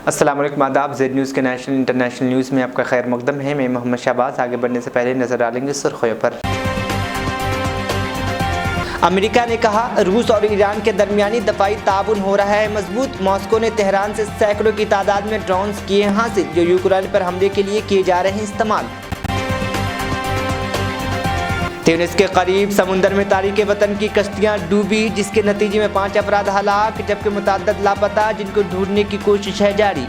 अस्सलाम वालेकुम, आदाब। ज़ेड न्यूज़ के नेशनल इंटरनेशनल न्यूज़ में आपका खैर मकदम है। मैं मोहम्मद शहबाज। आगे बढ़ने से पहले नजर डालेंगे सुर्खियों पर। अमेरिका ने कहा रूस और ईरान के दरमियानी दफाई ताउन हो रहा है मजबूत। मॉस्को ने तेहरान से सैकड़ों की तादाद में ड्रोन्स किए हासिल जो यूक्रेन पर हमले के लिए किए जा रहे हैं इस्तेमाल। ट्यूनिस के करीब समुंदर में तारिक वतन की कश्तियां डूबी जिसके नतीजे में 5 अफराद हलाक जबकि मुतअद्दिद लापता जिनको ढूंढने की कोशिश है जारी।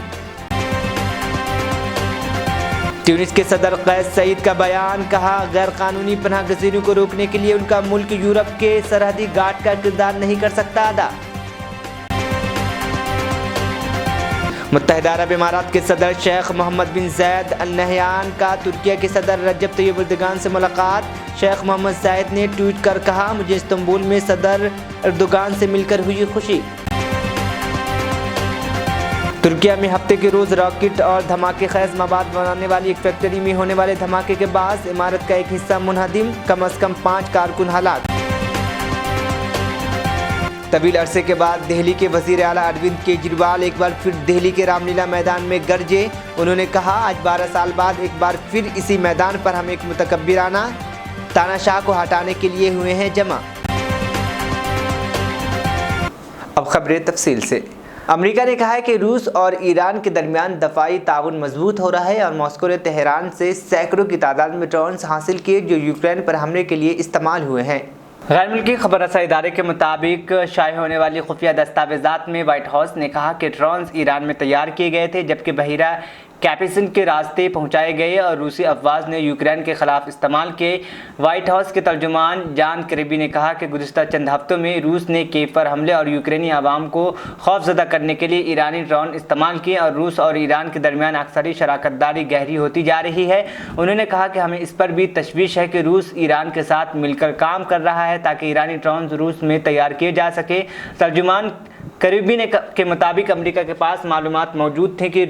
ट्यूनिस के सदर कैस सईद का बयान, कहा गैर कानूनी पनाह गज़ीरों को रोकने के लिए उनका मुल्क यूरोप के सरहदी गार्ड का किरदार नहीं कर सकता अदा। मुत्तहिदा अरब इमारात के सदर शेख मोहम्मद बिन ज़ायद अल नहयान का तुर्किया के सदर रजब तैयब एर्दोगान से मुलाकात। शेख मोहम्मद ज़ायद ने ट्वीट कर कहा, मुझे इस्तांबुल में सदर एर्दोगान से मिलकर हुई खुशी। तुर्किया में हफ्ते के रोज़ रॉकेट और धमाके खैज मवाद बनाने वाली एक फैक्ट्री में होने वाले धमाके के बाद इमारत का एक हिस्सा मुनहदिम, कम अज़ कम 5 कारकुन हलाक। तवील अरसे के बाद दिल्ली के वज़ीर आला अरविंद केजरीवाल एक बार फिर दिल्ली के रामलीला मैदान में गरजे। उन्होंने कहा, आज 12 साल बाद एक बार फिर इसी मैदान पर हम एक मुतकब्बिराना तानाशाह को हटाने के लिए हुए हैं जमा। अब खबरें तफसील से। अमेरिका ने कहा है कि रूस और ईरान के दरमियान दफाई ताउन मजबूत हो रहा है और मॉस्को ने तेहरान से सैकड़ों की तादाद में ड्रोन्स हासिल किए जो यूक्रेन पर हमले के लिए इस्तेमाल हुए हैं। गैर मुल्की खबर रसा इदारे के मुताबिक शाये होने वाली खुफिया दस्तावेजात में व्हाइट हाउस ने कहा कि ड्रोन्स ईरान में तैयार किए गए थे जबकि बहिरा कैपिसन के रास्ते पहुंचाए गए और रूसी अफवाज ने यूक्रेन के खिलाफ इस्तेमाल किए। व्हाइट हाउस के तर्जुमान जान करीबी ने कहा कि गुज़िश्ता चंद हफ्तों में रूस ने कीव पर हमले और यूक्रेनी आवाम को खौफजदा करने के लिए ईरानी ड्रोन इस्तेमाल किए और रूस और ईरान के दरमियान अक्सरी शराकतदारी गहरी होती जा रही है। उन्होंने कहा कि हमें इस पर भी तशवीश है कि रूस ईरान के साथ मिलकर काम कर रहा है ताकि ईरानी ड्रोन रूस में तैयार किए जा सके। तर्जुमान करीबी ने के मुताबिक अमेरिका के पास मालूमात मौजूद थे कि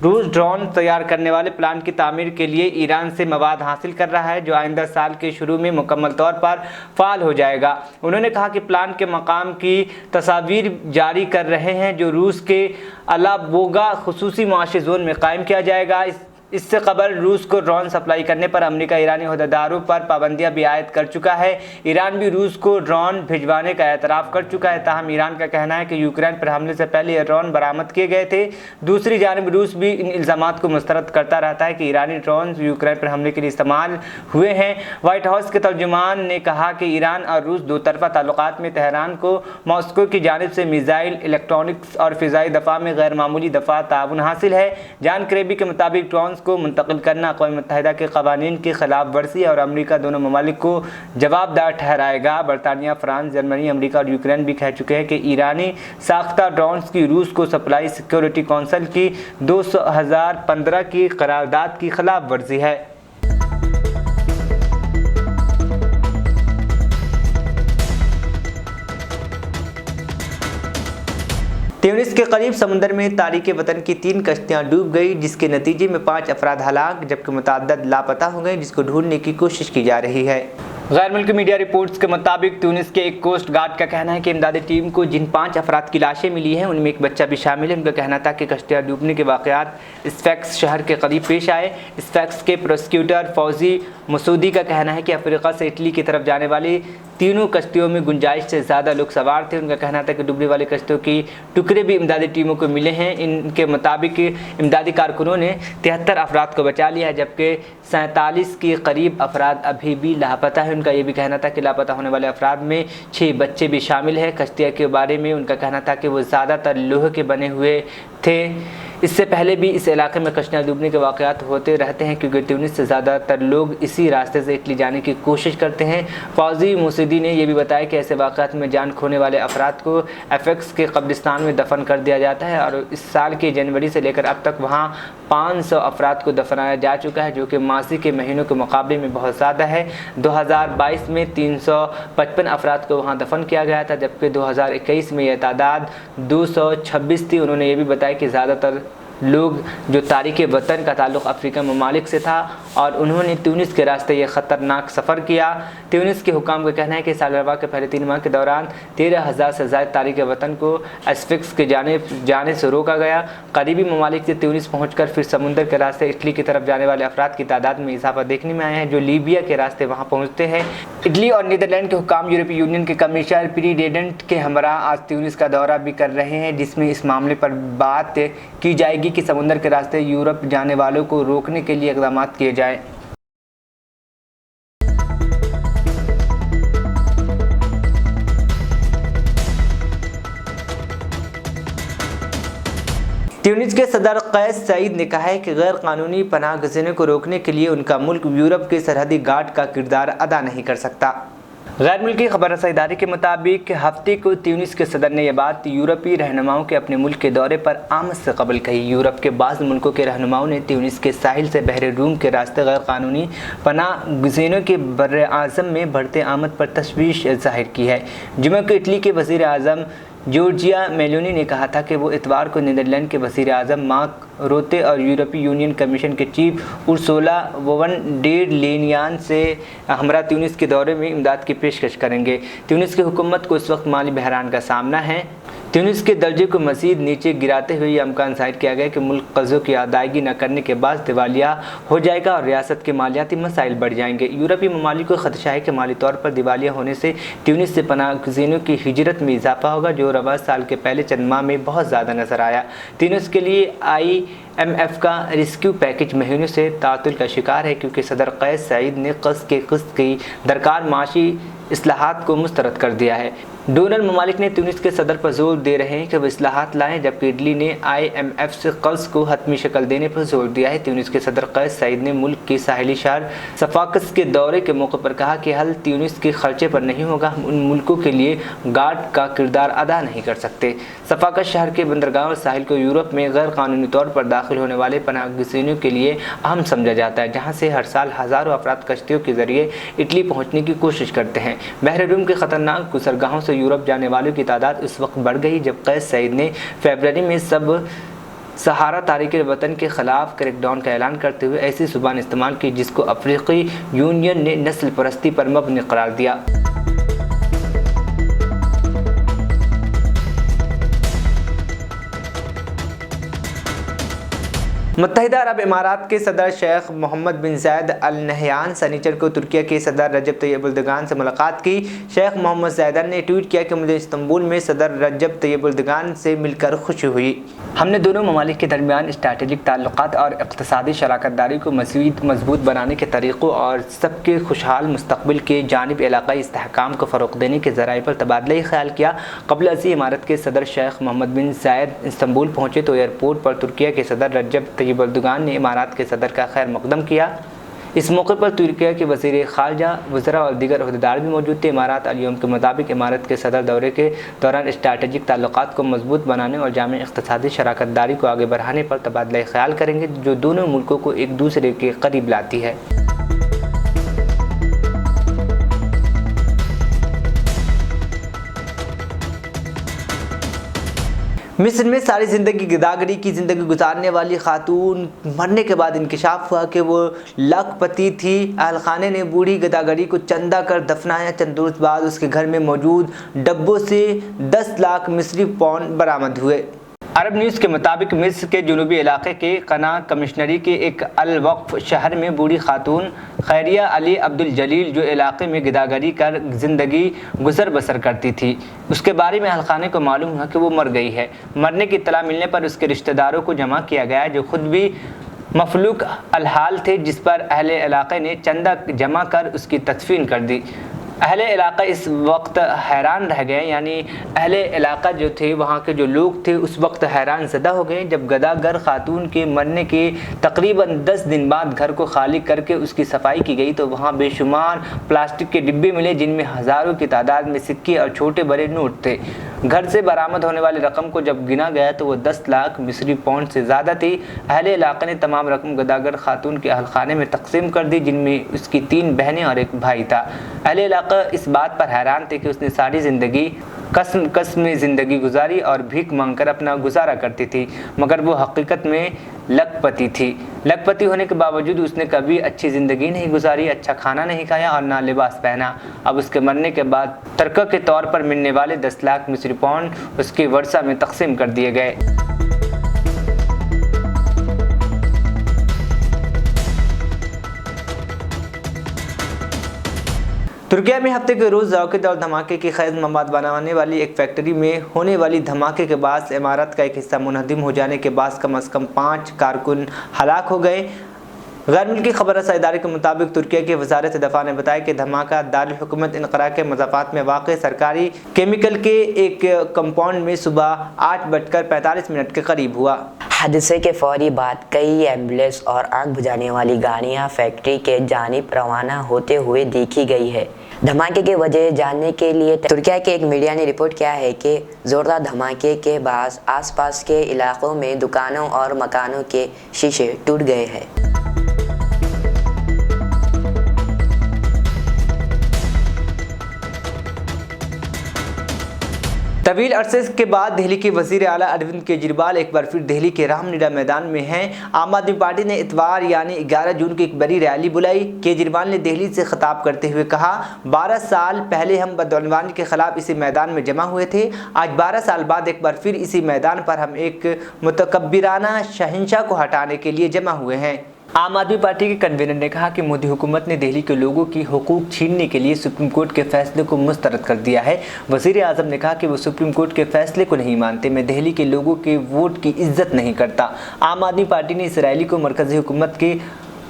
रूस ड्रोन तैयार करने वाले प्लांट की तामीर के लिए ईरान से मवाद हासिल कर रहा है जो आइंदा साल के शुरू में मुकम्मल तौर पर फ़ाल हो जाएगा। उन्होंने कहा कि प्लांट के मकाम की तस्वीर जारी कर रहे हैं जो रूस के अलाबोगा खुसूसी मुआशी जोन में कायम किया जाएगा। इससे कबल रूस को ड्रोन सप्लाई करने पर अमेरिका ईरानी अहदेदारों पर पाबंदियां भी आयद कर चुका है। ईरान भी रूस को ड्रोन भिजवाने का एतराफ़ कर चुका है। ताहम ईरान का कहना है कि यूक्रेन पर हमले से पहले ये ड्रोन बरामद किए गए थे। दूसरी जानिब रूस भी इन इल्ज़ामात को मुस्तरद करता रहता है कि ईरानी ड्रोन यूक्रेन पर हमले के लिए इस्तेमाल हुए हैं। व्हाइट हाउस के तर्जुमान ने कहा कि ईरान और रूस दो तरफ़ा ताल्लुकात में तेहरान को मॉस्को की जानिब से मिसाइल, इलेक्ट्रॉनिक्स और फ़िज़ाई दफ़ा में गैर मामूली दफ़ा ताउन हासिल है। जान करेबी के मुताबिक ड्रोन को मुंतकिल करना अक़वाम मुत्तहिदा के क़वानीन की खिलाफ वर्जी और अमेरिका दोनों ममालिक को जवाबदार ठहराएगा। बरतानिया, फ्रांस, जर्मनी, अमेरिका और यूक्रेन भी कह चुके हैं कि ईरानी साख्ता ड्रोन्स की रूस को सप्लाई सिक्योरिटी कौंसिल की 2015 की करारदाद की खिलाफ वर्जी है। ट्यूनिस के करीब समुंदर में तारिक वतन की 3 कश्तियां डूब गई जिसके नतीजे में 5 अफराद हलाक जबकि मुतअद्दिद लापता हो गए जिसको ढूंढने की कोशिश की जा रही है। गैर मुल्की मीडिया रिपोर्ट्स के मुताबिक ट्यूनिस के एक कोस्ट गार्ड का कहना है कि इमदादी टीम को जिन 5 अफराद की लाशें मिली हैं उनमें एक बच्चा भी शामिल है। उनका कहना था कि कश्तियाँ डूबने के वाक़यात स्फैक्स शहर के करीब पेश आए। स्फैक्स के प्रोसिक्यूटर फौजी मसूदी का कहना है कि अफ्रीका से इटली की तरफ जाने वाली तीनों कश्तियों में गुंजाइश से ज़्यादा लोग सवार थे। उनका कहना था कि डूबने वाली कश्तियों की टुकड़े भी इमदादी टीमों को मिले हैं। इनके मुताबिक इमदादी कारकुनों ने 73 अफराद को बचा लिया है जबकि 47 के करीब अफराद अभी भी लापता है। उनका ये भी कहना था कि लापता होने वाले अफराद में 6 बच्चे भी शामिल हैं। कश्तियों के बारे में उनका कहना था कि वो ज़्यादातर लोहे के बने हुए थे। इससे पहले भी इस इलाके में कश्तियाँ डूबने के वाक़यात होते रहते हैं क्योंकि ट्यूनिस से ज़्यादातर लोग इसी रास्ते से इटली जाने की कोशिश करते हैं। फौजी मुसीदी ने यह भी बताया कि ऐसे वाक़यात में जान खोने वाले अफराद को एफेक्स के कब्रिस्तान में दफन कर दिया जाता है और इस साल के जनवरी से लेकर अब तक वहाँ 500 अफराद को दफनाया जा चुका है जो कि माजी के महीनों के मुकाबले में बहुत ज़्यादा है। 2022 में 355 अफराद को वहाँ दफन किया गया था जबकि 2021 में यह तादाद 226 थी। उन्होंने ये भी बताया कि ज़्यादातर लोग जो तारिक वतन का ताल्लुक़ अफ्रीका ममालिक से था और उन्होंने ट्यूनिस के रास्ते ये ख़तरनाक सफ़र किया। ट्यूनिस के हुकाम का कहना है कि साल रवा के पहले 3 माह के दौरान 13,000 से ज़्यादा तारिक वतन को एस्फिक्स के जाने से रोका गया। करीबी ममालिक से ट्यूनिस पहुँचकर फिर समुंदर के रास्ते इटली की तरफ जाने वाले अफराद की तादाद में इजाफा देखने में आया है, जो लीबिया के रास्ते वहाँ पहुँचते हैं। इटली और नीदरलैंड के हुकाम यूरोपीय यूनियन के कमिश्नर प्रेसिडेंट के हमरा आज ट्यूनिस का दौरा भी कर रहे हैं, जिसमें इस मामले पर बात की जाएगी कि समुद्र के रास्ते यूरोप जाने वालों को रोकने के लिए इक़दाम किए जाएं। ट्यूनिस के सदर कैस सईद ने कहा है कि गैर कानूनी पनाह गज़ीनों को रोकने के लिए उनका मुल्क यूरोप के सरहदी गार्ड का किरदार अदा नहीं कर सकता। गैर मुल्की खबर रसाई इदारे के मुताबिक हफ्ते को ट्यूनिस के सदर ने यह बात यूरोपीय रहनुमाओं के अपने मुल्क के दौरे पर आमद से कबल कही। यूरोप के बाज़ मुल्कों के रहनुमाओं ने ट्यूनिस के साहिल से बहरे रूम के रास्ते गैर कानूनी पनाह गज़ीनों के बर्र आज़म में बढ़ते आमद पर तशवीश जाहिर की है। जुमे को इटली के वज़ीर आज़म जॉर्जिया मेलोनी ने कहा था कि वो इतवार को नीदरलैंड के वज़ीर आज़म मार्क रोते और यूरोपीय यूनियन कमीशन के चीफ उर्सुला वोन डेर लेनियान से हमरा ट्यूनिस के दौरे में इमदाद की पेशकश करेंगे। ट्यूनिस की हुकूमत को इस वक्त माली बहरान का सामना है। ट्यूनिस के दर्जे को मज़ीद नीचे गिराते हुए यह इम्कान ज़ाहिर किया गया कि मुल्क कर्ज़ों की अदायगी न करने के बाद दिवालिया हो जाएगा और रियासत के मालियाती मसाइल बढ़ जाएंगे। यूरोपीय ममालिक को खदशा है कि माली तौर पर दिवालिया होने से ट्यूनिस से पनाह गज़ीनों की हिजरत में इजाफा होगा, जो रवा साल के पहले चंद माह में बहुत ज़्यादा नज़र आया। ट्यूनिस के लिए IMF का रेस्क्यू पैकेज महीनों से तातुल का शिकार है, क्योंकि सदर कैस सईद ने किस्त की दरकार माशी इस्लाहात को मुस्तरद कर दिया है। डोनर ममालिक ने ट्यूनिस के सदर पर जोर दे रहे हैं कि वह इस्लाहात लाएं, जबकि इटली ने IMF से कर्ज को हतमी शक्ल देने पर जोर दिया है। ट्यूनिस के सदर कैस सईद ने मुल्क के साहिली शहर सफाकस के दौरे के मौके पर कहा कि हल ट्यूनिस के खर्चे पर नहीं होगा, हम उन मुल्कों के लिए गार्ड का किरदार अदा नहीं कर सकते। सफाकस शहर के बंदरगाह और साहिल को यूरोप में गैर कानूनी तौर पर दाखिल होने वाले पनाह गज़ीनों के लिए अहम समझा जाता है, जहाँ से हर साल हज़ारों अफराद कश्तियों के ज़रिए इटली पहुँचने की कोशिश करते हैं। बहर रूम के ख़तरनाक गुज़रगाहों से यूरोप जाने वालों की तादाद उस वक्त बढ़ गई जब कैस सईद ने फरवरी में सब सहारा तारिक वतन के ख़िलाफ़ क्रैकडाउन का ऐलान करते हुए ऐसी ज़ुबान इस्तेमाल की जिसको अफ्रीकी यूनियन ने नस्ल परस्ती पर मबनी करार दिया। मुत्तहिदा अरब इमारात के सदर शेख मोहम्मद बिन ज़ायद अल नहयान सनीचर को तुर्की के सदर रजब तैयब एर्दोगान से मुलाकात की। शेख मोहम्मद ज़ायदन ने ट्वीट किया कि मुझे इस्तांबुल में सदर रजब तैयब एर्दोगान से मिलकर खुशी हुई। हमने दोनों ममालिक के दरमियान स्ट्रैटेजिक ताल्लुकात और इक़्तिसादी शराकत दारी को मज़ीद मजबूत बनाने के तरीक़ों और सबके खुशहाल मुस्तक़बिल के जानिब इलाक़ाई इस्तेहकाम को फ़रोग़ देने के ज़राए पर तबादला ख्याल किया। क़ब्ल अज़ी इमारत के सदर शेख मोहम्मद बिन ज़ायद इस्तांबुल पहुँचे तो एयरपोर्ट पर तुर्की के सदर रजब तैयब एर्दोगान ने इमारात के सदर का खैर मकदम किया। इस मौके पर तुर्की के वज़ीर ख़ारजा, वज़रा और दीगर अहदेदार भी मौजूद थे। इमारात अल-यौम के मुताबिक इमारत के सदर दौरे के दौरान स्ट्रैटेजिक ताल्लुकात को मजबूत बनाने और जामे इक़्तिसादी शराकत दारी को आगे बढ़ाने पर तबादला ख्याल करेंगे, जो दोनों मुल्कों को एक दूसरे के करीब लाती है। मिस्र में सारी ज़िंदगी गिदागरी की ज़िंदगी गुजारने वाली खातून मरने के बाद इंकशाफ हुआ कि वो लाखपति थी। अहलखाने ने बूढ़ी गिदागरी को चंदा कर दफनाया। चंद रोज़ बाद उसके घर में मौजूद डब्बों से 10 लाख मिस्री पौंड बरामद हुए। अरब न्यूज़ के मुताबिक मिस्र के जनूबी इलाके के कना कमिश्नरी के एक अल-वक्फ शहर में बूढ़ी खातून खैरिया अली अब्दुल जलील, जो इलाके में गिदागरी कर ज़िंदगी गुजर बसर करती थी, उसके बारे में अहलखाने को मालूम हुआ कि वो मर गई है। मरने की इत्तला मिलने पर उसके रिश्तेदारों को जमा किया गया, जो खुद भी मफलूक अलहाल थे, जिस पर अहले इलाके ने चंदा जमा कर उसकी तदफीन कर दी। अहले इलाका इस वक्त हैरान रह गए, यानी अहले इलाका जो थे, वहाँ के जो लोग थे, उस वक्त हैरान ज़दा हो गए जब गदागर खातून के मरने के तकरीबन 10 दिन बाद घर को खाली करके उसकी सफाई की गई तो वहाँ बेशुमार प्लास्टिक के डिब्बे मिले, जिनमें हज़ारों की तादाद में सिक्के और छोटे बड़े नोट थे। घर से बरामद होने वाली रकम को जब गिना गया तो वो 10 लाख मिस्री पौंड से ज़्यादा थी। अहले इलाके ने तमाम रकम गदागर खातून के अहलखाने में तकसीम कर दी, जिनमें उसकी 3 बहनें और एक भाई था। अहले इलाका इस बात पर हैरान थे कि उसने सारी ज़िंदगी कसम में ज़िंदगी गुजारी और भीख मांगकर अपना गुजारा करती थी, मगर वो हकीकत में लखपति थी। लखपति होने के बावजूद उसने कभी अच्छी ज़िंदगी नहीं गुजारी, अच्छा खाना नहीं खाया और ना लिबास पहना। अब उसके मरने के बाद तरक़ा के तौर पर मिलने वाले 10 लाख मिस्री पाउंड उसकी वर्षा में तकसीम कर दिए गए। तुर्किया में हफ्ते के रोज़ रॉकेट और धमाके की खैज मवाद बनाने वाली एक फैक्ट्री में होने वाली धमाके के बाद इमारत का एक हिस्सा मुनहदिम हो जाने के बाद कम से कम 5 कारकुन हलाक हो गए। गैर मुल्की खबर रसा इदारे के मुताबिक तुर्किया की वजारत दफा ने बताया कि धमाका दारुल हुकूमत इनकरा के मज़ाफ़ात में वाक़ सरकारी केमिकल के एक कंपाउंड में सुबह 8:45 के करीब हुआ। हादसे के फौरी बाद कई एम्बुलेंस और आग बुझाने वाली गाड़ियां फैक्ट्री के जानिब रवाना होते हुए देखी गई है। धमाके की वजह जानने के लिए तुर्किया के एक मीडिया ने रिपोर्ट किया है कि ज़ोरदार धमाके के बाद आसपास के इलाकों में दुकानों और मकानों के शीशे टूट गए हैं। तवील अरसे के बाद दिल्ली के वज़ीर आला अरविंद केजरीवाल एक बार फिर दिल्ली के रामलीला मैदान में हैं। आम आदमी पार्टी ने इतवार यानी 11 जून को एक बड़ी रैली बुलाई। केजरीवाल ने दिल्ली से खिताब करते हुए कहा, 12 साल पहले हम बदौलवानी के खिलाफ इसी मैदान में जमा हुए थे। आज 12 साल बाद एक बार फिर इसी मैदान पर हम एक मुतकब्बिराना शहंशाह को हटाने के लिए जमा हुए हैं। आम आदमी पार्टी के कन्वीनर ने कहा कि मोदी हुकूमत ने दिल्ली के लोगों की हुकूक छीनने के लिए सुप्रीम कोर्ट के फैसले को मुस्तरद कर दिया है। वज़ीर आज़म ने कहा कि वो सुप्रीम कोर्ट के फैसले को नहीं मानते, मैं दिल्ली के लोगों के वोट की इज्जत नहीं करता। आम आदमी पार्टी ने इस रैली को मरकज़ी हुकूमत के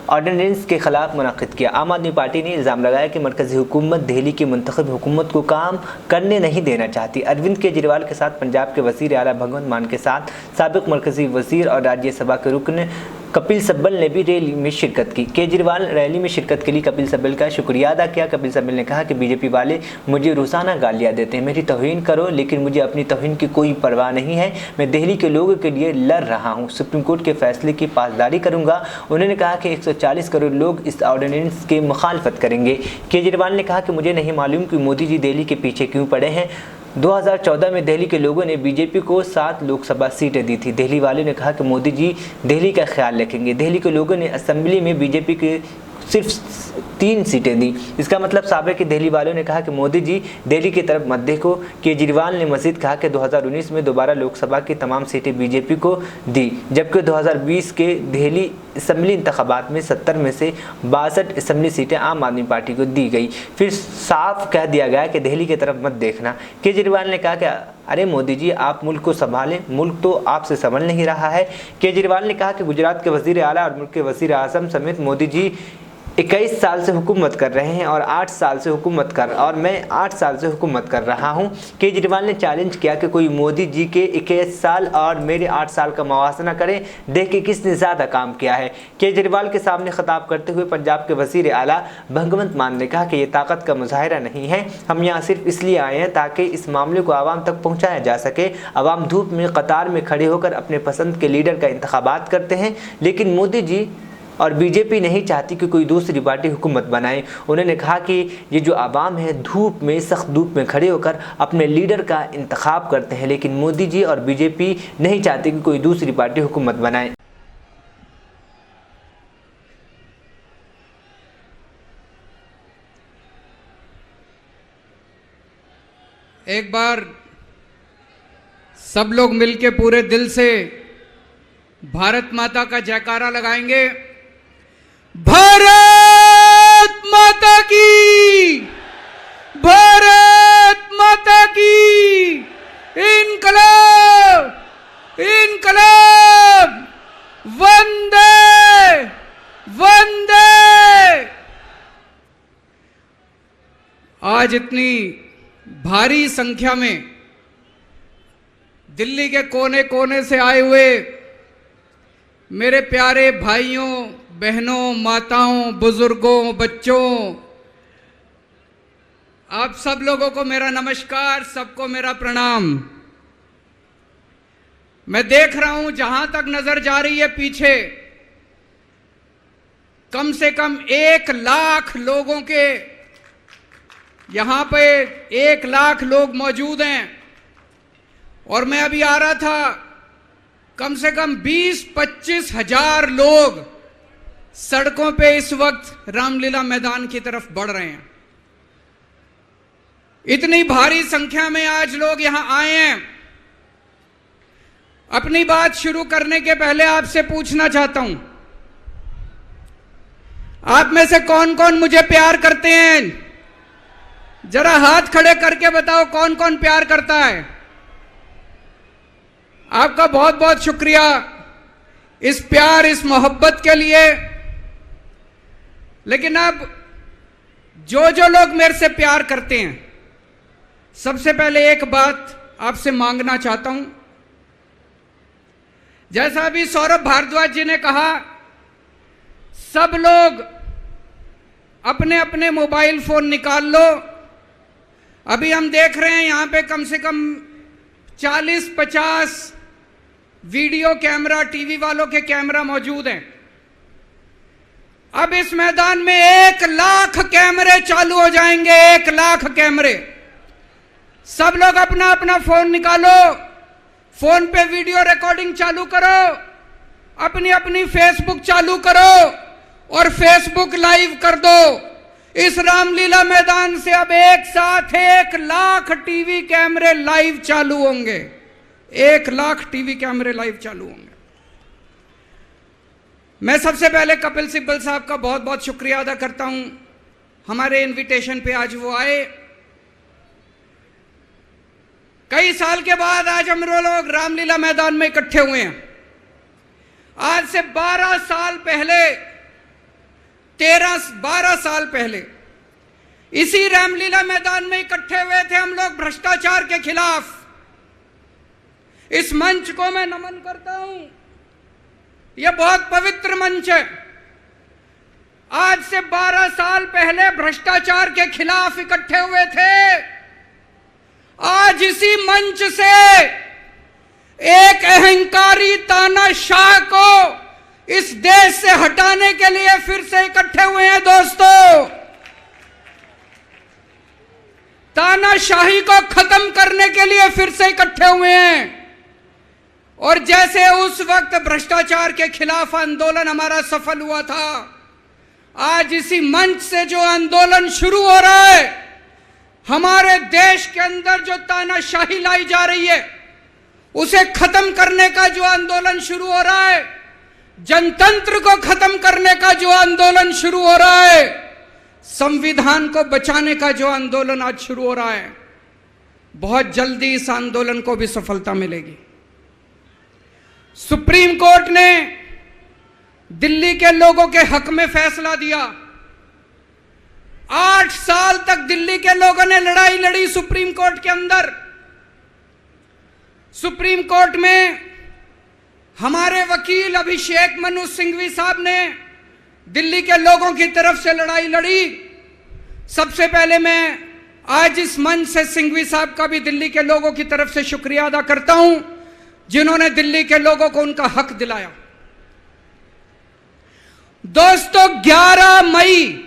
ऑर्डिनेंस के खिलाफ मुनाकिद किया। आम आदमी पार्टी ने इल्ज़ाम लगाया कि मरकज़ी हुकूमत दिल्ली की मुंतखब हुकूमत को काम करने नहीं देना चाहती। अरविंद केजरीवाल के साथ पंजाब के वज़ीर आला भगवंत मान के साथ साबिक़ मरकज़ी वज़ीर और राज्यसभा के रुकन कपिल सिब्बल ने भी रैली में शिरकत की। केजरीवाल रैली में शिरकत के लिए कपिल सिब्बल का शुक्रिया अदा किया। कपिल सिब्बल ने कहा कि बीजेपी वाले मुझे रोज़ाना गालियाँ देते हैं, मेरी तौहीन करो, लेकिन मुझे अपनी तौहीन की कोई परवाह नहीं है। मैं दिल्ली के लोगों के लिए लड़ रहा हूँ, सुप्रीम कोर्ट के फैसले की पासदारी करूँगा। उन्होंने कहा कि 140 करोड़ लोग इस ऑर्डिनेंस की मुखालफत करेंगे। केजरीवाल ने कहा कि मुझे नहीं मालूम कि मोदी जी दिल्ली के पीछे क्यों पड़े हैं। 2014 में दिल्ली के लोगों ने बीजेपी को 7 लोकसभा सीटें दी थी। दिल्ली वालों ने कहा कि मोदी जी दिल्ली का ख्याल रखेंगे। दिल्ली के लोगों ने असेंबली में बीजेपी के सिर्फ 3 सीटें दी। इसका मतलब साफ है कि दिल्ली वालों ने कहा कि मोदी जी दिल्ली की तरफ मत देखो। केजरीवाल ने मज़ीद कहा कि 2019 में दोबारा लोकसभा की तमाम सीटें बीजेपी को दी, जबकि 2020 के दिल्ली असम्बली इंतखाबात में 70 में से 62 असम्बली सीटें आम आदमी पार्टी को दी गई। फिर साफ कह दिया गया कि दिल्ली की तरफ मत देखना। केजरीवाल ने कहा कि अरे मोदी जी आप मुल्क को संभालें, मुल्क तो आपसे संभल नहीं रहा है। केजरीवाल ने कहा कि गुजरात के वज़ीर आला और मुल्क के वज़ीर आज़म समेत मोदी जी 21 साल से हुकूमत कर रहे हैं और मैं 8 साल से हुकूमत कर रहा हूं। केजरीवाल ने चैलेंज किया कि कोई मोदी जी के 21 साल और मेरे 8 साल का मवासना करे, देखे किसने ज़्यादा काम किया है। केजरीवाल के सामने खिताब करते हुए पंजाब के वज़ीर आला भगवंत मान ने कहा कि ये ताकत का मुजाहिरा नहीं है, हम यहाँ सिर्फ इसलिए आए हैं ताकि इस मामले को आवाम तक पहुँचाया जा सके। आवाम धूप में कतार में खड़े होकर अपने पसंद के लीडर का इंतखाबात करते हैं, लेकिन मोदी जी और बीजेपी नहीं चाहती कि कोई दूसरी पार्टी हुकूमत बनाए। उन्होंने कहा कि ये जो आवाम है धूप में, सख्त धूप में खड़े होकर अपने लीडर का इंतखाब करते हैं, लेकिन मोदी जी और बीजेपी नहीं चाहती कि कोई दूसरी पार्टी हुकूमत बनाए। एक बार सब लोग मिलके पूरे दिल से भारत माता का जयकारा लगाएंगे। भारत माता की, भारत माता की, इनकलाब, इनकलाब, वंदे, वंदे। आज इतनी भारी संख्या में दिल्ली के कोने कोने से आए हुए मेरे प्यारे भाइयों, बहनों, माताओं, बुजुर्गों, बच्चों, आप सब लोगों को मेरा नमस्कार, सबको मेरा प्रणाम। मैं देख रहा हूं जहां तक नजर जा रही है पीछे कम से कम 1 लाख लोगों के यहां पे 1 लाख लोग मौजूद हैं और मैं अभी आ रहा था, कम से कम 20-25 हजार लोग सड़कों पे इस वक्त रामलीला मैदान की तरफ बढ़ रहे हैं। इतनी भारी संख्या में आज लोग यहां आए हैं। अपनी बात शुरू करने के पहले आपसे पूछना चाहता हूं, आप में से कौन कौन मुझे प्यार करते हैं? जरा हाथ खड़े करके बताओ कौन कौन प्यार करता है। आपका बहुत बहुत शुक्रिया इस प्यार, इस मोहब्बत के लिए। लेकिन अब जो लोग मेरे से प्यार करते हैं, सबसे पहले एक बात आपसे मांगना चाहता हूं। जैसा अभी सौरभ भारद्वाज जी ने कहा, सब लोग अपने अपने मोबाइल फोन निकाल लो। अभी हम देख रहे हैं यहां पे कम से कम 40-50 वीडियो कैमरा, टीवी वालों के कैमरा मौजूद हैं। अब इस मैदान में 1 लाख कैमरे चालू हो जाएंगे, 1 लाख कैमरे। सब लोग अपना अपना फोन निकालो, फोन पे वीडियो रिकॉर्डिंग चालू करो, अपनी अपनी फेसबुक चालू करो और फेसबुक लाइव कर दो। इस रामलीला मैदान से अब एक साथ 1 लाख टीवी कैमरे लाइव चालू होंगे। 1 लाख टीवी कैमरे लाइव चालू होंगे। मैं सबसे पहले कपिल सिब्बल साहब का बहुत बहुत शुक्रिया अदा करता हूं, हमारे इनविटेशन पे आज वो आए। कई साल के बाद आज हम लोग रामलीला मैदान में इकट्ठे हुए हैं। आज से 12 साल पहले, 12 साल पहले इसी रामलीला मैदान में इकट्ठे हुए थे हम लोग भ्रष्टाचार के खिलाफ। इस मंच को मैं नमन करता हूं, यह बहुत पवित्र मंच है। आज से 12 साल पहले भ्रष्टाचार के खिलाफ इकट्ठे हुए थे। आज इसी मंच से एक अहंकारी तानाशाह को इस देश से हटाने के लिए फिर से इकट्ठे हुए हैं। दोस्तों, तानाशाही को खत्म करने के लिए फिर से इकट्ठे हुए हैं। और जैसे उस वक्त भ्रष्टाचार के खिलाफ आंदोलन हमारा सफल हुआ था, आज इसी मंच से जो आंदोलन शुरू हो रहा है, हमारे देश के अंदर जो तानाशाही लाई जा रही है उसे खत्म करने का जो आंदोलन शुरू हो रहा है, जनतंत्र को खत्म करने का जो आंदोलन शुरू हो रहा है, संविधान को बचाने का जो आंदोलन आज शुरू हो रहा है, बहुत जल्दी इस आंदोलन को भी सफलता मिलेगी। सुप्रीम कोर्ट ने दिल्ली के लोगों के हक में फैसला दिया। 8 साल तक दिल्ली के लोगों ने लड़ाई लड़ी सुप्रीम कोर्ट के अंदर। सुप्रीम कोर्ट में हमारे वकील अभिषेक मनु सिंघवी साहब ने दिल्ली के लोगों की तरफ से लड़ाई लड़ी। सबसे पहले मैं आज इस मंच से सिंघवी साहब का भी दिल्ली के लोगों की तरफ से शुक्रिया अदा करता हूं, जिन्होंने दिल्ली के लोगों को उनका हक दिलाया। दोस्तों, 11 मई,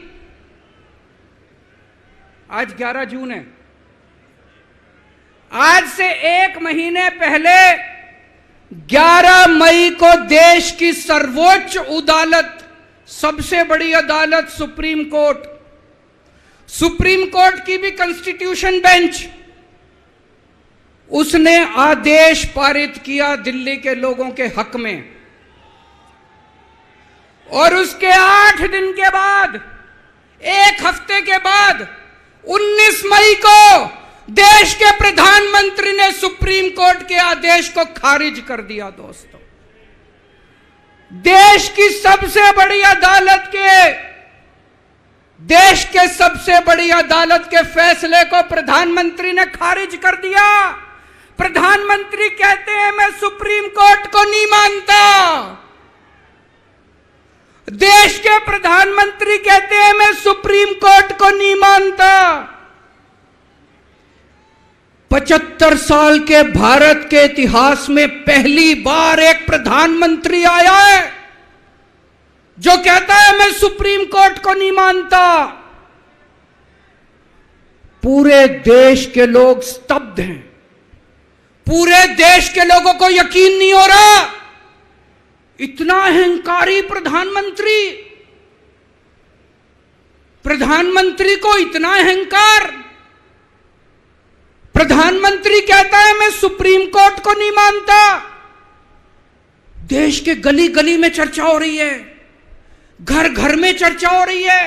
आज 11 जून है, आज से 1 महीने पहले 11 मई को देश की सर्वोच्च अदालत, सबसे बड़ी अदालत सुप्रीम कोर्ट की भी कॉन्स्टिट्यूशन बेंच, उसने आदेश पारित किया दिल्ली के लोगों के हक में। और उसके 8 दिन के बाद, 1 हफ्ते के बाद, 19 मई को देश के प्रधानमंत्री ने सुप्रीम कोर्ट के आदेश को खारिज कर दिया। दोस्तों, देश की सबसे बड़ी अदालत के फैसले को प्रधानमंत्री ने खारिज कर दिया। प्रधानमंत्री कहते हैं मैं सुप्रीम कोर्ट को नहीं मानता। देश के प्रधानमंत्री कहते हैं मैं सुप्रीम कोर्ट को नहीं मानता। 75 साल के भारत के इतिहास में पहली बार एक प्रधानमंत्री आया है जो कहता है मैं सुप्रीम कोर्ट को नहीं मानता। पूरे देश के लोग स्तब्ध हैं। पूरे देश के लोगों को यकीन नहीं हो रहा, इतना अहंकारी प्रधानमंत्री, प्रधानमंत्री को इतना अहंकार। प्रधानमंत्री कहता है मैं सुप्रीम कोर्ट को नहीं मानता। देश के गली गली में चर्चा हो रही है, घर घर में चर्चा हो रही है,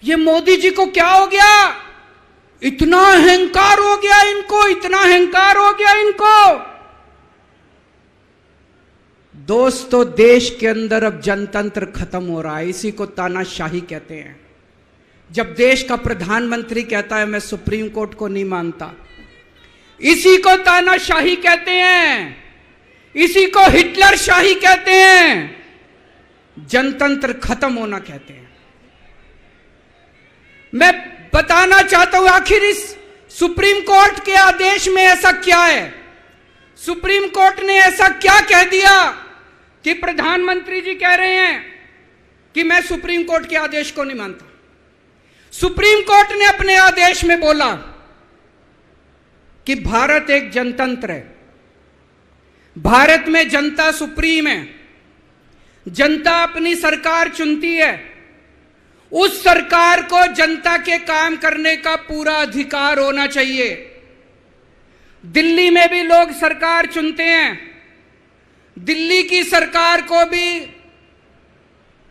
ये मोदी जी को क्या हो गया, इतना अहंकार हो गया इनको, इतना अहंकार हो गया इनको। दोस्तों, देश के अंदर अब जनतंत्र खत्म हो रहा है, इसी को तानाशाही कहते हैं। जब देश का प्रधानमंत्री कहता है मैं सुप्रीम कोर्ट को नहीं मानता, इसी को तानाशाही कहते हैं, इसी को हिटलर शाही कहते हैं, जनतंत्र खत्म होना कहते हैं। मैं बताना चाहता हूं आखिर इस सुप्रीम कोर्ट के आदेश में ऐसा क्या है। सुप्रीम कोर्ट ने ऐसा क्या कह दिया कि प्रधानमंत्री जी कह रहे हैं कि मैं सुप्रीम कोर्ट के आदेश को नहीं मानता। सुप्रीम कोर्ट ने अपने आदेश में बोला कि भारत एक जनतंत्र है, भारत में जनता सुप्रीम है, जनता अपनी सरकार चुनती है, उस सरकार को जनता के काम करने का पूरा अधिकार होना चाहिए। दिल्ली में भी लोग सरकार चुनते हैं, दिल्ली की सरकार को भी,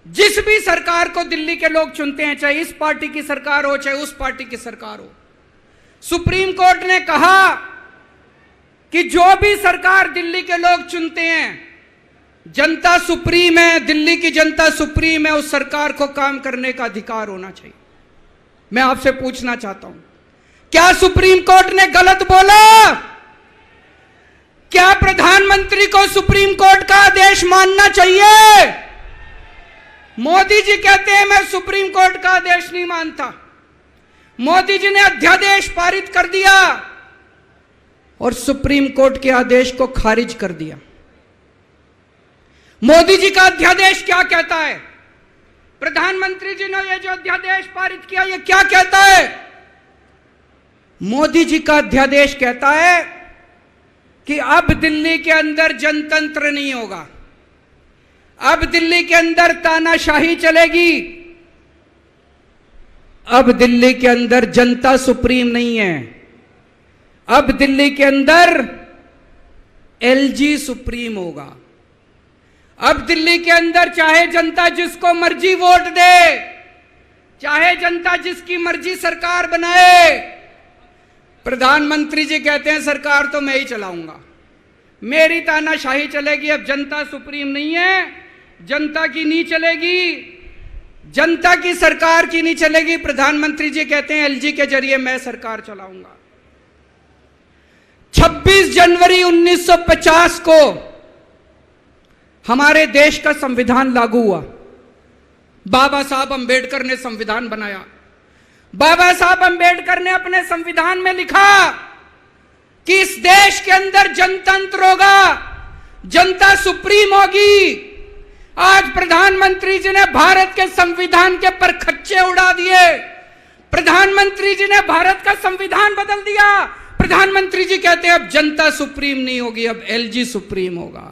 जिस भी सरकार को दिल्ली के लोग चुनते हैं, चाहे इस पार्टी की सरकार हो चाहे उस पार्टी की सरकार हो, सुप्रीम कोर्ट ने कहा कि जो भी सरकार दिल्ली के लोग चुनते हैं, जनता सुप्रीम है, दिल्ली की जनता सुप्रीम है, उस सरकार को काम करने का अधिकार होना चाहिए। मैं आपसे पूछना चाहता हूं, क्या सुप्रीम कोर्ट ने गलत बोला? क्या प्रधानमंत्री को सुप्रीम कोर्ट का आदेश मानना चाहिए? मोदी जी कहते हैं मैं सुप्रीम कोर्ट का आदेश नहीं मानता। मोदी जी ने अध्यादेश पारित कर दिया और सुप्रीम कोर्ट के आदेश को खारिज कर दिया। मोदी जी का अध्यादेश क्या कहता है? प्रधानमंत्री जी ने यह जो अध्यादेश पारित किया, यह क्या कहता है? मोदी जी का अध्यादेश कहता है कि अब दिल्ली के अंदर जनतंत्र नहीं होगा, अब दिल्ली के अंदर तानाशाही चलेगी, अब दिल्ली के अंदर जनता सुप्रीम नहीं है, अब दिल्ली के अंदर एलजी सुप्रीम होगा। अब दिल्ली के अंदर चाहे जनता जिसको मर्जी वोट दे, चाहे जनता जिसकी मर्जी सरकार बनाए, प्रधानमंत्री जी कहते हैं सरकार तो मैं ही चलाऊंगा, मेरी तानाशाही चलेगी, अब जनता सुप्रीम नहीं है, जनता की नहीं चलेगी, जनता की सरकार की नहीं चलेगी। प्रधानमंत्री जी कहते हैं एलजी के जरिए मैं सरकार चलाऊंगा। 26 जनवरी 1950 को हमारे देश का संविधान लागू हुआ। बाबा साहब अंबेडकर ने संविधान बनाया। बाबा साहब अंबेडकर ने अपने संविधान में लिखा कि इस देश के अंदर जनतंत्र होगा, जनता सुप्रीम होगी। आज प्रधानमंत्री जी ने भारत के संविधान के परखच्चे उड़ा दिए। प्रधानमंत्री जी ने भारत का संविधान बदल दिया। प्रधानमंत्री जी कहते हैं अब जनता सुप्रीम नहीं होगी, अब एलजी सुप्रीम होगा।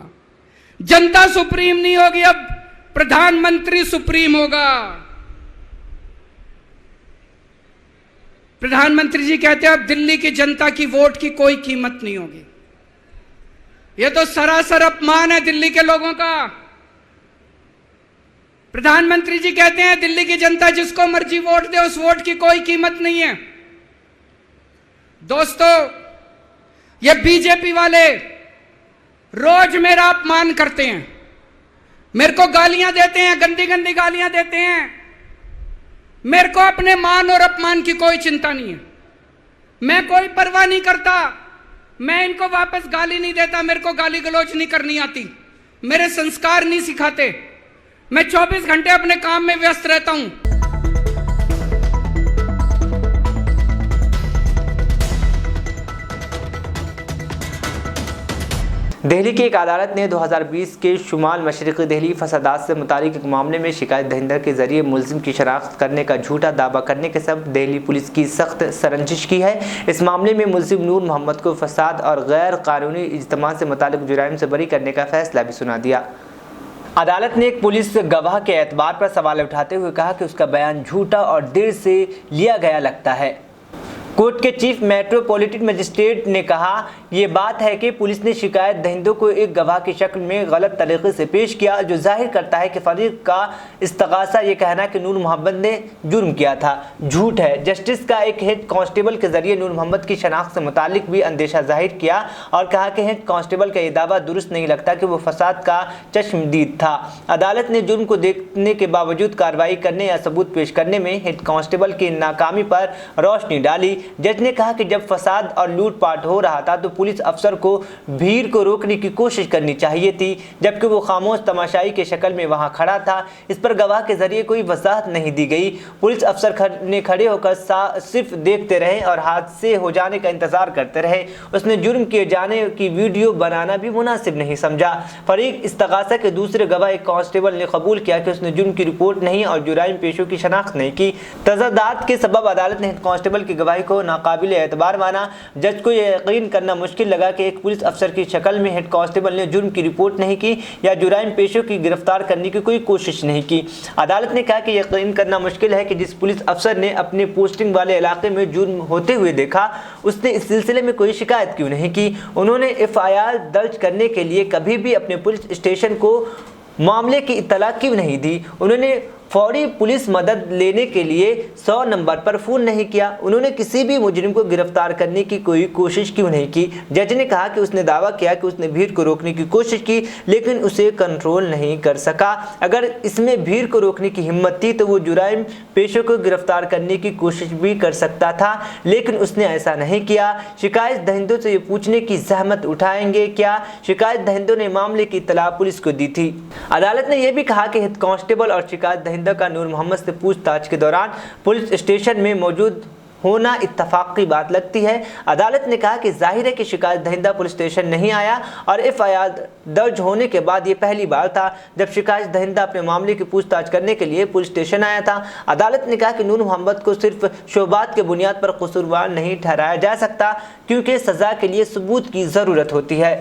जनता सुप्रीम नहीं होगी, अब प्रधानमंत्री सुप्रीम होगा। प्रधानमंत्री जी कहते हैं अब दिल्ली की जनता की वोट की कोई कीमत नहीं होगी। यह तो सरासर अपमान है दिल्ली के लोगों का। प्रधानमंत्री जी कहते हैं दिल्ली की जनता जिसको मर्जी वोट दे, उस वोट की कोई कीमत नहीं है। दोस्तों, ये बीजेपी वाले रोज मेरा अपमान करते हैं, मेरे को गालियां देते हैं, गंदी गंदी गालियां देते हैं। मेरे को अपने मान और अपमान की कोई चिंता नहीं है, मैं कोई परवाह नहीं करता, मैं इनको वापस गाली नहीं देता, मेरे को गाली गलौज नहीं करनी आती, मेरे संस्कार नहीं सिखाते, मैं 24 घंटे अपने काम में व्यस्त रहता हूं। दिल्ली की एक अदालत ने 2020 के शुमाल मशरक़ी दिल्ली फसादात से मुतालिक एक मामले में शिकायत दहिंदा के जरिए मुलजिम की शनाख्त करने का झूठा दावा करने के सब दिल्ली पुलिस की सख्त सरंजिश की है। इस मामले में मुलजिम नूर मोहम्मद को फसाद और गैर कानूनी इज्तिमा से मुतालिक जुराइम से बरी करने का फैसला भी सुना दिया। अदालत ने एक पुलिस गवाह के एतबार पर सवाल उठाते हुए कहा कि उसका बयान झूठा और देर से लिया गया लगता है। कोर्ट के चीफ मेट्रोपॉलिटन मजिस्ट्रेट ने कहा, ये बात है कि पुलिस ने शिकायत दहिंदों को एक गवाह की शक्ल में गलत तरीके से पेश किया, जो जाहिर करता है कि फरीक का इस्तगासा ये कहना कि नूर मोहम्मद ने जुर्म किया था झूठ है। जस्टिस का एक हेड कांस्टेबल के जरिए नूर मोहम्मद की शनाख्त से मुतालिक भी अंदेशा जाहिर किया और कहा कि हेड कांस्टेबल का ये दावा दुरुस्त नहीं लगता कि वो फसाद का चश्मदीद था। अदालत ने जुर्म को देखने के बावजूद कार्रवाई करने या सबूत पेश करने में हेड कांस्टेबल की नाकामी पर रोशनी डाली। जज ने कहा कि जब फसाद और लूटपाट हो रहा था तो पुलिस अफसर को भीड़ को रोकने की कोशिश करनी चाहिए थी, जबकि वो खामोश तमाशाई के शक्ल में वहां खड़ा था। इस पर गवाह के जरिए कोई वजाहत नहीं दी गई। पुलिस अफसर ने खड़े होकर सिर्फ देखते रहे और हादसे हो जाने का इंतजार करते रहे। उसने जुर्म किए जाने की वीडियो बनाना भी मुनासिब नहीं समझा। फरीक इस्तगासा के दूसरे गवाह एक कांस्टेबल ने कबूल किया कि उसने जुर्म की रिपोर्ट नहीं और जुराइम पेशों की शनाख्त नहीं की। तजादात के सबब अदालत ने कांस्टेबल की गवाही को नाकाबिल एतबार माना। जज को यह यकीन करना मुश्किल लगा कि एक पुलिस अफसर की शक्ल में हेड कांस्टेबल ने जुर्म की रिपोर्ट नहीं की या जुराइम पेशों की गिरफ्तार करने की कोई कोशिश नहीं की। अदालत ने कहा कि यकीन करना मुश्किल है कि जिस पुलिस अफसर ने अपने पोस्टिंग वाले इलाके में जुर्म होते हुए देखा, उसने इस सिलसिले में कोई शिकायत क्यों नहीं की। उन्होंने FIR दर्ज करने के लिए कभी भी अपने पुलिस स्टेशन को मामले की इत्तला क्यों नहीं दी। उन्होंने फौरी पुलिस मदद लेने के लिए 100 नंबर पर फ़ोन नहीं किया। उन्होंने किसी भी मुजरिम को गिरफ्तार करने की कोई कोशिश क्यों नहीं की। जज ने कहा कि उसने दावा किया कि उसने भीड़ को रोकने की कोशिश की, लेकिन उसे कंट्रोल नहीं कर सका। अगर इसमें भीड़ को रोकने की हिम्मत थी तो वो जुराइम पेशों को गिरफ्तार करने की कोशिश भी कर सकता था, लेकिन उसने ऐसा नहीं किया। शिकायत दहिंदों से ये पूछने की जहमत उठाएंगे क्या शिकायत दहिंदों ने मामले की इत्तला पुलिस को दी थी। अदालत ने यह भी कहा कि हेड कांस्टेबल और शिकायत दहिंदा का नूर मोहम्मद से पूछताछ के दौरान पुलिस स्टेशन में मौजूद होना इत्तफाक की बात लगती है। अदालत ने कहा कि जाहिर है कि शिकायत दहिंदा पुलिस स्टेशन नहीं आया और FIR दर्ज होने के बाद ये पहली बार था जब शिकायत दहिंदा अपने मामले की पूछताछ करने के लिए पुलिस स्टेशन आया था। अदालत ने कहा कि नूर मोहम्मद को सिर्फ शोबात के बुनियाद पर कसूरवार नहीं ठहराया जा सकता, क्योंकि सज़ा के लिए सबूत की ज़रूरत होती है।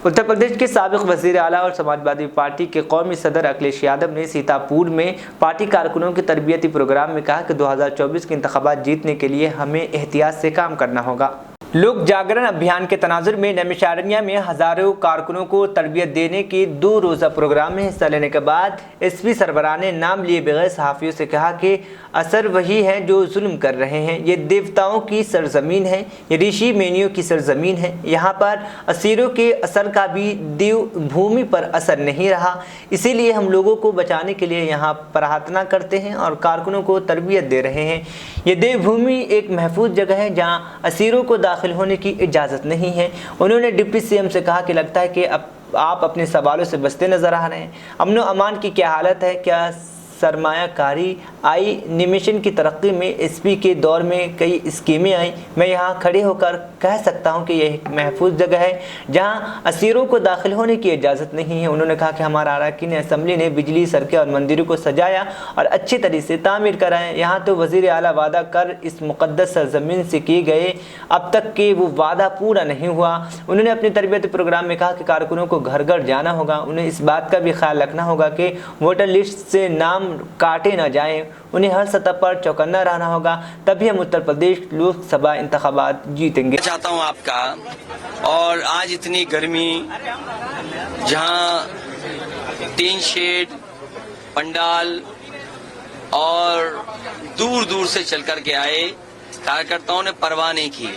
उत्तर प्रदेश के साबिक वज़ीर आला और समाजवादी पार्टी के कौमी सदर अखिलेश यादव ने सीतापुर में पार्टी कारकुनों के तरबियती प्रोग्राम में कहा कि 2024 के इंतखाबात जीतने के लिए हमें एहतियात से काम करना होगा। लोक जागरण अभियान के तनाजुर में नमिशारनिया में हज़ारों कारकुनों को तरबियत देने के 2 रोज़ा प्रोग्राम में हिस्सा लेने के बाद SP सरबराह ने नाम लिए बगैर सहाफ़ियों से कहा कि असर वही हैं जो जुल्म कर रहे हैं। ये देवताओं की सरजमीन है, ये ऋषि मेनियों की सरजमीन है। यहाँ पर असीरों के असर का भी देव भूमि पर असर नहीं रहा, इसीलिए हम लोगों को बचाने के लिए यहाँ प्रार्थना करते हैं और कारकुनों को तरबियत दे रहे हैं। ये देवभूमि एक महफूज जगह है जहाँ असीरों को दाखिल होने की इजाज़त नहीं है। उन्होंने डिप्टी CM से कहा कि लगता है कि अब आप अपने सवालों से बचते नज़र आ रहे हैं। अमन व अमान की क्या हालत है, क्या सरमायाकारी आई, निमिशन की तरक्की में SP के दौर में कई स्कीमें आई। मैं यहाँ खड़े होकर कह सकता हूँ कि यह एक महफूज जगह है जहाँ असीरों को दाखिल होने की इजाज़त नहीं है। उन्होंने कहा कि हमारा अरकान असम्बली ने बिजली, सड़कें और मंदिरों को सजाया और अच्छी तरह से तामीर कराएं। यहाँ तो वज़ीर आला वादा कर इस मुक़द्दस सरज़मीन से किए गए, अब तक के वो वादा पूरा नहीं हुआ। उन्होंने अपने तरबियती प्रोग्राम में कहा कि कारकुनों को घर घर जाना होगा। उन्हें इस बात का भी ख्याल रखना होगा कि वोटर लिस्ट से नाम काटे न जाएं। उन्हें हर सतह पर चौकन्ना रहना होगा, तभी हम उत्तर प्रदेश लोकसभा इंतखाबात जीतेंगे। चाहता हूं आपका, और आज इतनी गर्मी, जहां टीन शेड, पंडाल और दूर दूर से चल कर के आए कार्यकर्ताओं ने परवाह नहीं की,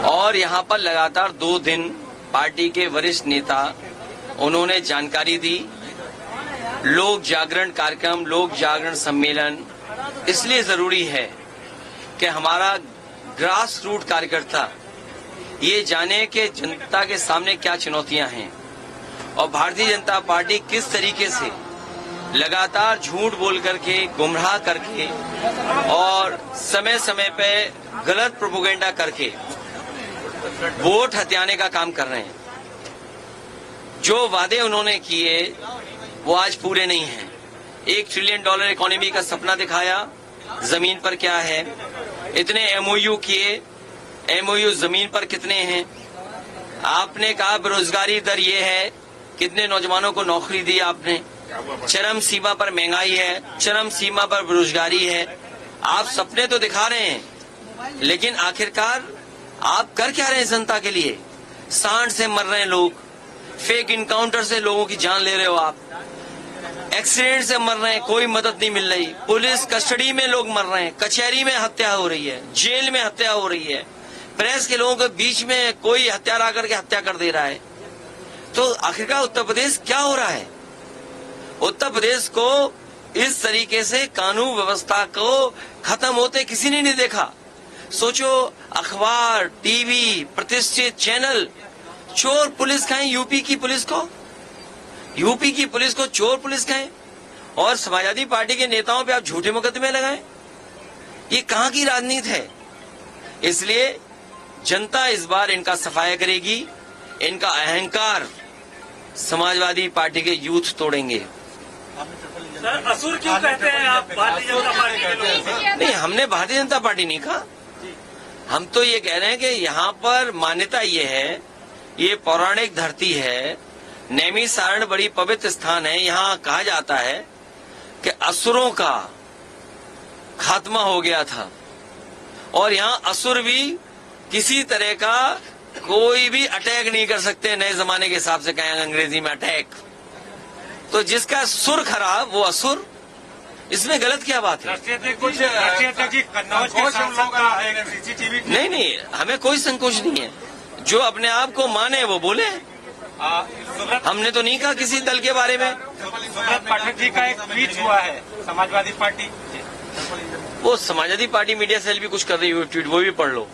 और यहां पर लगातार 2 दिन पार्टी के वरिष्ठ नेता उन्होंने जानकारी दी। लोक जागरण कार्यक्रम, लोक जागरण सम्मेलन इसलिए जरूरी है कि हमारा ग्रास रूट कार्यकर्ता ये जाने कि जनता के सामने क्या चुनौतियां हैं और भारतीय जनता पार्टी किस तरीके से लगातार झूठ बोल करके, गुमराह करके और समय समय पे गलत प्रोपेगेंडा करके वोट हथियाने का काम कर रहे हैं। जो वादे उन्होंने किए वो आज पूरे नहीं हैं। $1 ट्रिलियन इकोनॉमी का सपना दिखाया, जमीन पर क्या है? इतने MOU किए, MOU जमीन पर कितने हैं? आपने कहा बेरोजगारी दर ये है, कितने नौजवानों को नौकरी दी आपने? चरम सीमा पर महंगाई है, चरम सीमा पर बेरोजगारी है। आप सपने तो दिखा रहे हैं, लेकिन आखिरकार आप कर क्या रहे हैं जनता के लिए? सांड से मर रहे हैं लोग, फेक इनकाउंटर से लोगों की जान ले रहे हो आप, एक्सीडेंट से मर रहे हैं, कोई मदद नहीं मिल रही, पुलिस कस्टडी में लोग मर रहे हैं, कचहरी में हत्या हो रही है, जेल में हत्या हो रही है, प्रेस के लोगों के बीच में कोई हत्यारा आकर के हत्या कर दे रहा है। तो आखिरकार उत्तर प्रदेश क्या हो रहा है? उत्तर प्रदेश को इस तरीके से कानून व्यवस्था को खत्म होते किसी ने नहीं देखा। सोचो, अखबार, टीवी, प्रतिष्ठित चैनल चोर पुलिस कहें यूपी की पुलिस को, यूपी की पुलिस को चोर पुलिस कहें, और समाजवादी पार्टी के नेताओं पे आप झूठे मुकदमे लगाएं। ये कहां की राजनीति है? इसलिए जनता इस बार इनका सफाया करेगी। इनका अहंकार समाजवादी पार्टी के यूथ तोड़ेंगे। सर, असुर क्यों कहते हैं आप भारतीय जनता पार्टी के लोग? नहीं, हमने भारतीय जनता पार्टी नहीं कहा। हम तो ये कह रहे हैं कि यहाँ पर मान्यता ये है, ये पौराणिक धरती है, नैमिषारण्य बड़ी पवित्र स्थान है। यहाँ कहा जाता है कि असुरों का खात्मा हो गया था, और यहाँ असुर भी किसी तरह का कोई भी अटैक नहीं कर सकते। नए जमाने के हिसाब से कहेंगे अंग्रेजी में अटैक, तो जिसका सुर खराब वो असुर, इसमें गलत क्या बात है? नहीं नहीं, हमें कोई संकोच नहीं है। जो अपने आप को माने वो बोले। हमने तो नहीं कहा किसी दल के बारे में। सुब्रत पाठक जी का एक ट्वीट हुआ है समाजवादी पार्टी, वो समाजवादी पार्टी मीडिया सेल भी कुछ कर रही है, ट्वीट वो भी पढ़ लो।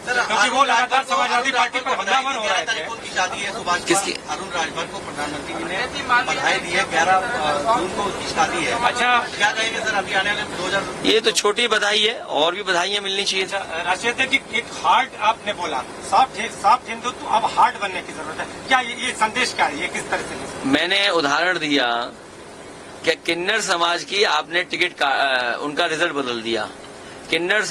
क्योंकि वो लगातार समाजवादी पार्टी पर हमलावर हो रहे थे। की शादी है सुभाष किसकी? अरुण राजभर को प्रधानमंत्री जी ने बधाई दी है। 11 जून को उसकी शादी है। अच्छा, क्या कहेंगे सर, अभी आने वाले 2000? ये तो छोटी बधाई है, और भी बधाइयां मिलनी चाहिए। राष्ट्रीय अध्यक्ष एक हार्ड आपने बोला, सॉफ्ट हिंदुत्व अब हार्ड बनने की जरूरत है। क्या ये संदेश क्या है? ये किस तरह से? मैंने उदाहरण दिया कि किन्नर समाज की आपने टिकट का उनका रिजल्ट बदल दिया। किन्नर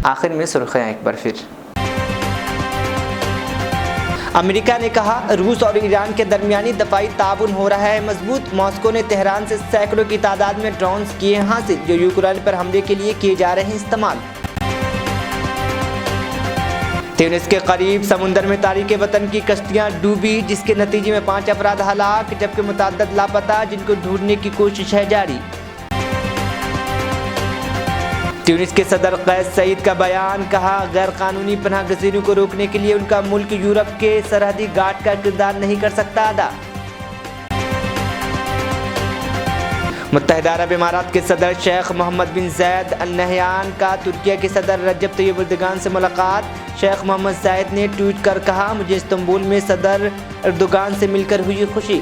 आखिर में सुर्खियां एक बार फिर। अमेरिका ने कहा रूस और ईरान के दरमियानी दफाई ताउन हो रहा है मजबूत। मॉस्को ने तेहरान से सैकड़ों की तादाद में ड्रोन्स किए हासिल, जो यूक्रेन पर हमले के लिए किए जा रहे हैं इस्तेमाल। ट्यूनिस के करीब समुंदर में तारिक वतन की कश्तियां डूबी, जिसके नतीजे में 5 अफराद हलाक, जबकि मुतअद्दिद लापता, जिनको ढूंढने की कोशिश है जारी। ट्यूनिस के सदर कैस सईद का बयान, कहा गैर कानूनी पनाह गजीरों को रोकने के लिए उनका मुल्क यूरोप के सरहदी घाट का किरदार नहीं कर सकता अदा। मुत्तहिदा अरब इमारात के सदर शेख मोहम्मद बिन ज़ायद अल नहयान का तुर्किया के सदर रजब तय्यब एर्दोगान से मुलाकात। शेख मोहम्मद ज़ायद ने ट्वीट कर कहा, मुझे इस्तांबुल में सदर एर्दोगान से मिलकर हुई खुशी।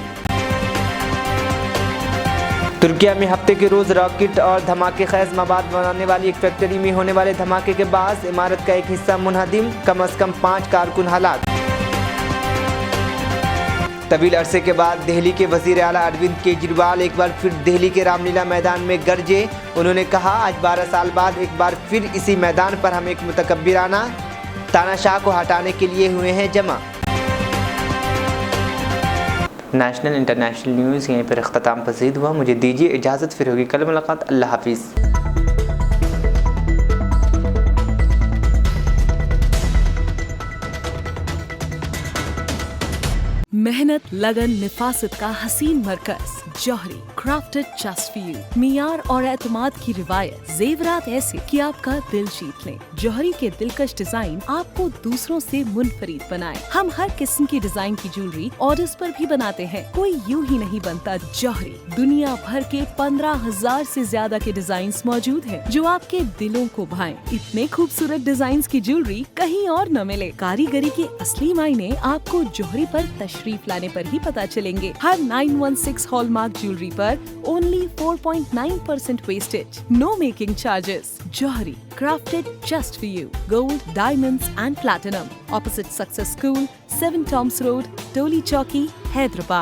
तुर्किया में हफ्ते के रोज रॉकेट और धमाके खैज मवाद बनाने वाली एक फैक्ट्री में होने वाले धमाके के बाद इमारत का एक हिस्सा मुनहदिम, कम से कम 5 कारकुन हलाक। तवील अरसे के बाद दिल्ली के वजीर आला अरविंद केजरीवाल एक बार फिर दिल्ली के रामलीला मैदान में गरजे। उन्होंने कहा, आज 12 साल बाद एक बार फिर इसी मैदान पर हम एक मुतकब्बिराना तानाशाह को हटाने के लिए हुए हैं जमा। नेशनल इंटरनेशनल न्यूज़ यहीं पर अख्ताम पसीद हुआ। मुझे दीजिए इजाज़त, फिर होगी कल मुलाकात। अल्लाह हाफिज़। मेहनत, लगन, निफासत का हसीन मरकज जौहरी, क्राफ्टेड जस्ट फॉर यू। मियार और एतमाद की रिवायत, जेवरात ऐसे कि आपका दिल जीत लें। जौहरी के दिलकश डिजाइन आपको दूसरों से मुनफरिद बनाए। हम हर किस्म की डिजाइन की ज्वेलरी ऑर्डर्स पर भी बनाते हैं, कोई यूं ही नहीं बनता। जौहरी दुनिया भर के 15,000 से ज्यादा के डिजाइन मौजूद हैं, जो आपके दिलों को भाएं। इतने खूबसूरत डिजाइन की ज्वेलरी कहीं और न मिले। कारीगरी के असली मायने आपको जौहरी पर तशरीफ लाने पर ही पता चलेंगे। हर 916 हॉलमार्क ज्वेलरी पर only 4.9% wastage, no making charges. जौहरी, crafted just for you. Gold, diamonds and platinum. Opposite Success School, 7 Toms Road, Toli Chowki, Hyderabad.